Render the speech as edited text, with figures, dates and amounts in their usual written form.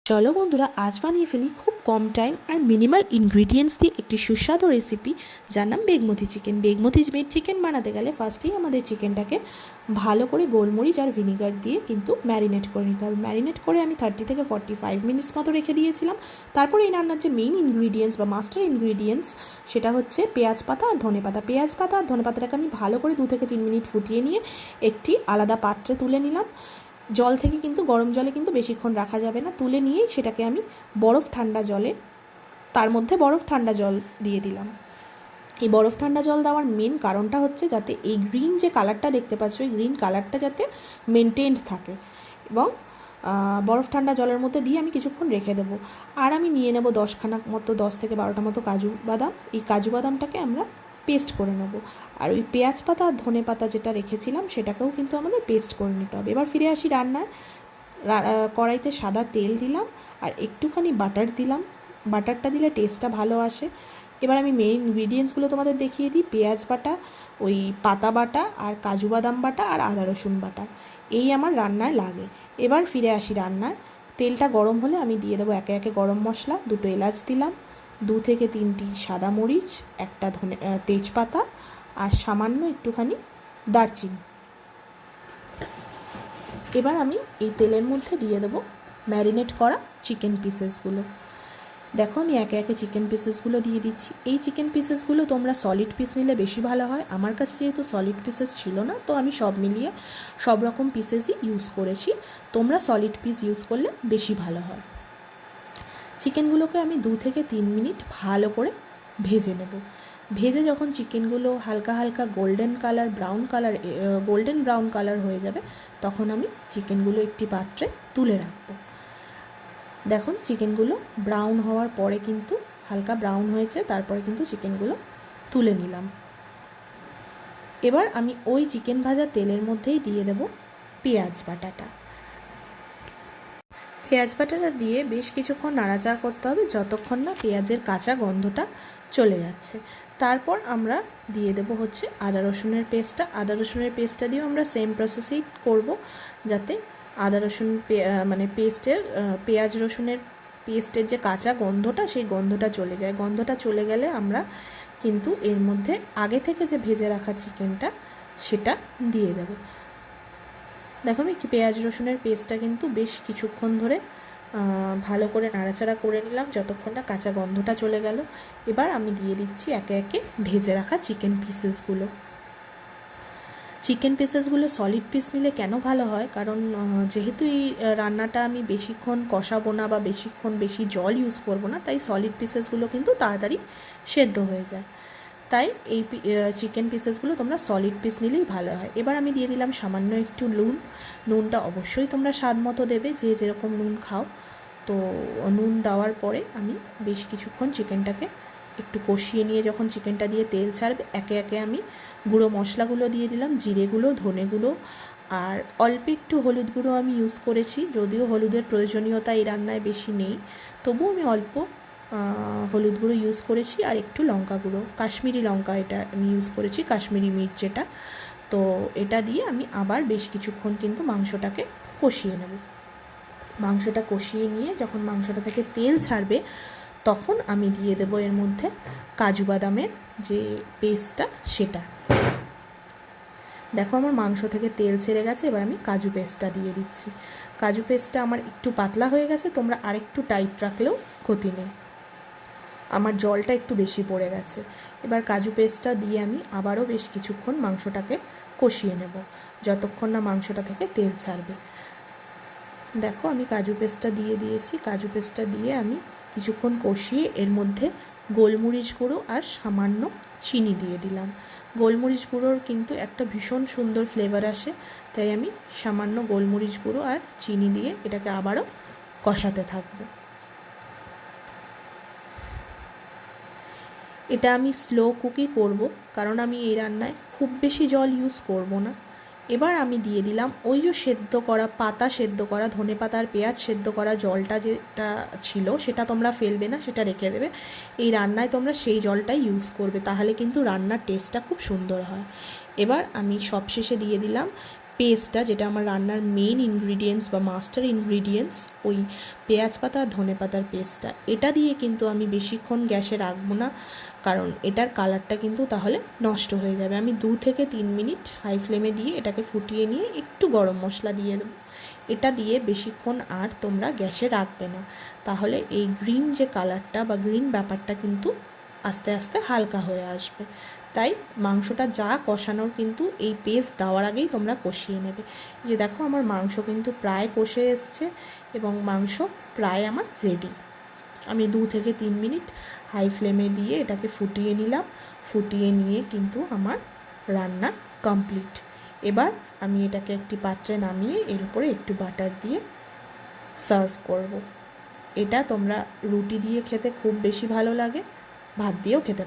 চলো বন্ধুরা, আজ বানিয়ে ফেলি খুব কম টাইম আর মিনিমাল ইনগ্রিডিয়েন্টস দিয়ে একটি সুস্বাদু রেসিপি, যার নাম বেগমতি চিকেন। বেগমতি চিকেন বানাতে গেলে ফার্স্টেই আমাদের চিকেনটাকে ভালো করে গোলমরিচ আর ভিনিগার দিয়ে কিন্তু ম্যারিনেট করে নিতে হবে। ম্যারিনেট করে আমি 30 থেকে 45 মিনিটস মতো রেখে দিয়েছিলাম। তারপরে এই রান্নার যে মেইন ইনগ্রিডিয়েন্টস বা মাস্টার ইনগ্রিডিয়েন্টস, সেটা হচ্ছে পেঁয়াজ পাতা আর ধনে পাতা। পেঁয়াজ পাতা আর ধনে পাতাটাকে আমি ভালো করে 2 থেকে 3 মিনিট ফুটিয়ে নিয়ে একটি আলাদা পাত্রে তুলে নিলাম। জল থেকে কিন্তু গরম জলে কিন্তু বেশিক্ষণ রাখা যাবে না। তুলে নিয়েই সেটাকে আমি বরফ ঠান্ডা জলে, তার মধ্যে বরফ ঠান্ডা জল দিয়ে দিলাম। এই বরফ ঠান্ডা জল দেওয়ার মেন কারণটা হচ্ছে যাতে এই গ্রিন যে কালারটা দেখতে পাচ্ছ, এই গ্রিন কালারটা যাতে মেনটেন্ড থাকে। এবং বরফ ঠান্ডা জলের মধ্যে দিয়ে আমি কিছুক্ষণ রেখে দেবো। আর আমি নিয়ে নেব 10 থেকে 12টা মতো কাজু বাদাম। এই কাজু বাদামটাকে আমরা পেস্ট করে নেব। আর ওই পেঁয়াজ পাতা আর ধনে পাতা যেটা রেখেছিলাম সেটাকেও কিন্তু আমাদের পেস্ট করে নিতে হবে। এবার ফিরে আসি রান্নায়। কড়াইতে সাদা তেল দিলাম আর একটুখানি বাটার দিলাম। বাটারটা দিলে টেস্টটা ভালো আসে। এবার আমি মেইন ইনগ্রিডিয়েন্টসগুলো তোমাদের দেখিয়ে দিই। পেঁয়াজ বাটা, ওই পাতা বাটা, আর কাজু বাদাম বাটা, আর আদা রসুন বাটা, এই আমার রান্নায় লাগে। এবার ফিরে আসি রান্নায়। তেলটা গরম হলে আমি দিয়ে দেবো একে একে গরম মশলা। 2টো এলাচ দিলাম, 2 থেকে 3টি সাদা মরিচ, একটা তেজপাতা, আর সামান্য একটুখানি দারচিনি। এবার আমি এই তেলের মধ্যে দিয়ে দেবো ম্যারিনেট করা চিকেন পিসেসগুলো। দেখো আমি একে একে চিকেন পিসেসগুলো দিয়ে দিচ্ছি। এই চিকেন পিসেসগুলো তোমরা সলিড পিস নিলে বেশি ভালো হয়। আমার কাছে যেহেতু সলিড পিসেস ছিল না, তো আমি সব মিলিয়ে সব রকম পিসেসই ইউজ করেছি। তোমরা সলিড পিস ইউজ করলে বেশি ভালো হয়। চিকেনগুলোকে আমি 2 থেকে 3 মিনিট ভালো করে ভেজে নেব। ভেজে যখন চিকেনগুলো হালকা হালকা গোল্ডেন ব্রাউন কালার হয়ে যাবে, তখন আমি চিকেনগুলো একটি পাত্রে তুলে রাখবো। দেখুন চিকেনগুলো ব্রাউন হওয়ার পরে কিন্তু হালকা ব্রাউন হয়েছে, তারপরে কিন্তু চিকেনগুলো তুলে নিলাম। এবার আমি ওই চিকেন ভাজা তেলের মধ্যেই দিয়ে দেব পেঁয়াজ বাটাটা। পেঁয়াজ বাটাটা দিয়ে বেশ কিছুক্ষণ নাড়াচাড়া করতে হবে, যতক্ষণ না পেঁয়াজের কাঁচা গন্ধটা চলে যাচ্ছে। তারপর আমরা দিয়ে দেব হচ্ছে আদা রসুনের পেস্টটা। আদা রসুনের পেস্টটা দিয়েও আমরা সেম প্রসেসেই করব, যাতে আদা রসুন পেঁয়াজ রসুনের পেস্টের যে কাঁচা গন্ধটা, সেই গন্ধটা চলে যায়। গন্ধটা চলে গেলে আমরা কিন্তু এর মধ্যে আগে থেকে যে ভেজে রাখা চিকেনটা সেটা দিয়ে দেব। দেখো আমি পেঁয়াজ রসুনের পেস্টটা কিন্তু বেশ কিছুক্ষণ ধরে ভালো করে নাড়াচাড়া করে নিলাম, যতক্ষণ না কাঁচা গন্ধটা চলে গেল। এবার আমি দিয়ে দিচ্ছি একে একে ভেজে রাখা চিকেন পিসেসগুলো সলিড পিস নিলে কেন ভালো হয়, কারণ যেহেতু এই রান্নাটা আমি বেশিক্ষণ কষাবো না বা বেশি জল ইউজ করব না, তাই সলিড পিসেসগুলো কিন্তু তাড়াতাড়ি সেদ্ধ হয়ে যায়। তাই এই চিকেন পিসেসগুলো তোমরা সলিড পিস নিলেই ভালো হয়। এবার আমি দিয়ে দিলাম সামান্য একটু নুনটা অবশ্যই তোমরা স্বাদ মতো দেবে, যে যেরকম নুন খাও। তো নুন দেওয়ার পরে আমি বেশ কিছুক্ষণ চিকেনটাকে একটু কষিয়ে নিয়ে যখন চিকেনটা দিয়ে তেল ছাড়বে, একে একে আমি গুঁড়ো মশলাগুলো দিয়ে দিলাম, জিরে গুঁড়ো, ধনে গুঁড়ো, আর অল্প একটু হলুদ গুঁড়ো আমি ইউজ করেছি। যদিও হলুদের প্রয়োজনীয়তা এই রান্নায় বেশি নেই, তবুও আমি অল্প হলুদ গুঁড়ো ইউজ করেছি। আর একটু লঙ্কা গুঁড়ো, কাশ্মীরি লঙ্কা এটা আমি ইউজ করেছি, কাশ্মীরি মির্চ যেটা। তো এটা দিয়ে আমি আবার বেশ কিছুক্ষণ কিন্তু মাংসটাকে কষিয়ে নেব। মাংসটা কষিয়ে নিয়ে যখন মাংসটা থেকে তেল ছাড়বে, তখন আমি দিয়ে দেবো এর মধ্যে কাজু বাদামের যে পেস্টটা সেটা। দেখো আমার মাংস থেকে তেল ছেড়ে গেছে, এবার আমি কাজু পেস্টটা দিয়ে দিচ্ছি। কাজু পেস্টটা আমার একটু পাতলা হয়ে গেছে, তোমরা আরেকটু টাইট রাখলেও ক্ষতি নেই। আমার জলটা একটু বেশি পড়ে গেছে। এবার কাজু পেস্টটা দিয়ে আমি আবারও বেশ কিছুক্ষণ মাংসটাকে কষিয়ে নেব, যতক্ষণ না মাংসটা থেকে তেল ছাড়বে। দেখো আমি কাজু পেস্টটা দিয়ে দিয়েছি। কাজু পেস্টটা দিয়ে আমি কিছুক্ষণ কষিয়ে এর মধ্যে গোলমরিচ গুঁড়ো আর সামান্য চিনি দিয়ে দিলাম। গোলমরিচ গুঁড়োর কিন্তু একটা ভীষণ সুন্দর ফ্লেভার আসে, তাই আমি সামান্য গোলমরিচ গুঁড়ো আর চিনি দিয়ে এটাকে আবারও কষাতে থাকবো। এটা আমি স্লো কুকই করব, কারণ আমি এই রান্নায় খুব বেশি জল ইউজ করব না। এবার আমি দিয়ে দিলাম ওই যে সেদ্ধ করা ধনে পাতা আর পেঁয়াজ সেদ্ধ করা জলটা যেটা ছিল, সেটা তোমরা ফেলবে না, সেটা রেখে দেবে। এই রান্নায় তোমরা সেই জলটাই ইউজ করবে, তাহলে কিন্তু রান্নার টেস্টটা খুব সুন্দর হয়। এবার আমি সবশেষে দিয়ে দিলাম পেস্টটা, যেটা আমার রান্নার মেন ইনগ্রিডিয়েন্টস বা মাস্টার ইনগ্রিডিয়েন্টস, ওই পেঁয়াজ পাতা আর ধনে পাতার পেস্টটা, এটা দিয়ে কিন্তু আমি বেশিক্ষণ গ্যাসে রাখবো না, কারণ এটার কালারটা কিন্তু তাহলে নষ্ট হয়ে যাবে। আমি 2 থেকে 3 মিনিট হাই ফ্লেমে দিয়ে এটাকে ফুটিয়ে নিয়ে একটু গরম মশলা দিয়ে দেবো। এটা দিয়ে বেশিক্ষণ আর তোমরা গ্যাসে রাখবে না, তাহলে এই গ্রিন যে কালারটা বা গ্রিন ব্যাপারটা কিন্তু আস্তে আস্তে হালকা হয়ে আসবে। তাই মাংসটা যা কষানোর কিন্তু এই পেস্ট দেওয়ার আগেই তোমরা কষিয়ে নেবে। যে দেখো আমার মাংস কিন্তু প্রায় কষে এসছে এবং মাংস প্রায় আমার রেডি। আমি 2 থেকে 3 মিনিট হাই ফ্লেমে দিয়ে এটাকে ফুটিয়ে নিলাম। ফুটিয়ে নিয়ে কিন্তু আমার রান্না কমপ্লিট। এবার আমি এটাকে একটি পাত্রে নামিয়ে এর উপরে একটু বাটার দিয়ে সার্ভ করব। এটা তোমরা রুটি দিয়ে খেতে খুব বেশি ভালো লাগে, ভাত দিয়েও খেতে